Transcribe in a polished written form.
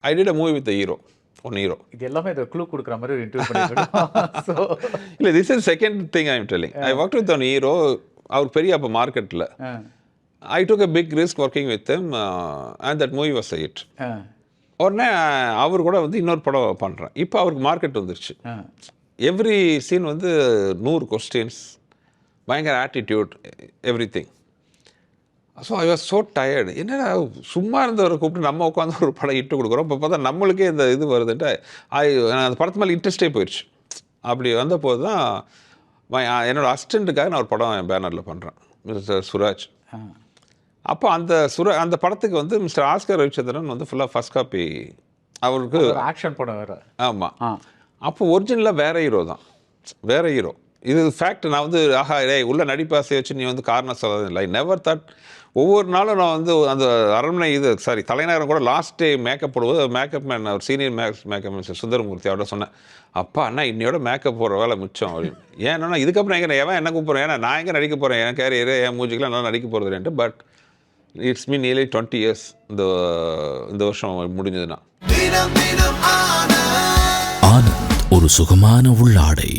I did a movie with hero, one hero. இது எல்லாமே இந்த க்ளூ கொடுக்குற மாதிரி ஒரு இன்டர்வியூ பண்ணிருக்கோம். ஸோ இல்லை, this is second thing I am telling. I work with one hero. அவர் பெரிய அப்போ மார்க்கெட்டில். I took a big risk working with him and that movie was a hit. உடனே அவர் கூட வந்து இன்னொரு படம் பண்ணுறேன். இப்போ அவருக்கு மார்க்கெட் வந்துருச்சு. எவ்ரி சீன் வந்து 100 கொஸ்டின்ஸ், பயங்கர attitude, every thing. So I was so tired. என்னடா சும்மா இருந்தவரை கூப்பிட்டு நம்ம உட்காந்து ஒரு படம் இட்டு கொடுக்குறோம். இப்போ பார்த்தா நம்மளுக்கே இந்த இது வருதுன்ட்டு அந்த படத்து மேலே இன்ட்ரெஸ்டே போயிடுச்சு. அப்படி வந்தபோது தான் என்னோடய அசிஸ்டண்ட்டுக்காக நான் ஒரு படம் என் பேனரில் பண்ணுறேன், மிஸ்டர் சுராஜ். அப்போ அந்த படத்துக்கு வந்து மிஸ்டர் ஆஸ்கர் ரவிச்சந்திரன் வந்து ஃபுல்லாக ஃபர்ஸ்ட் காப்பி. அவருக்கு ஆக்ஷன் படம் வேறு. ஆமாம். அப்போ ஒரிஜினலாக வேற ஹீரோ தான், வேற ஹீரோ. இது ஃபேக்ட். நான் வந்து உள்ள நடிப்பாசை வச்சு நீ வந்து காரணம் சொல்லதில்லை. I never thought. ஒவ்வொரு நாளும் நான் வந்து அந்த அரண்மனை தலைநகரம் கூட லாஸ்ட் டே மேக்கப் போடும்போது மேக்கப் மேன், அவர் சீனியர் மேக்கப் மேன் சுந்தரமூர்த்தி அவர்கிட்ட சொன்னேன், அப்பா அண்ணா இன்னையோட மேக்கப் போடுற வேலை மிச்சம் அப்படின்னு. ஏன்னா இதுக்கப்புறம் என்ன கூப்பிட்றேன், ஏன்னா நான் எங்கே நடிக்க போகிறேன், என் கேரியர் என் மூஞ்சிக்கெலாம் நல்லா நடிக்க போகிறதுன்ட்டு. But it's been nearly 20 years இந்த வருஷம் முடிஞ்சதுன்னா. ஆனந்த், ஒரு சுகமான உள்ளாடை.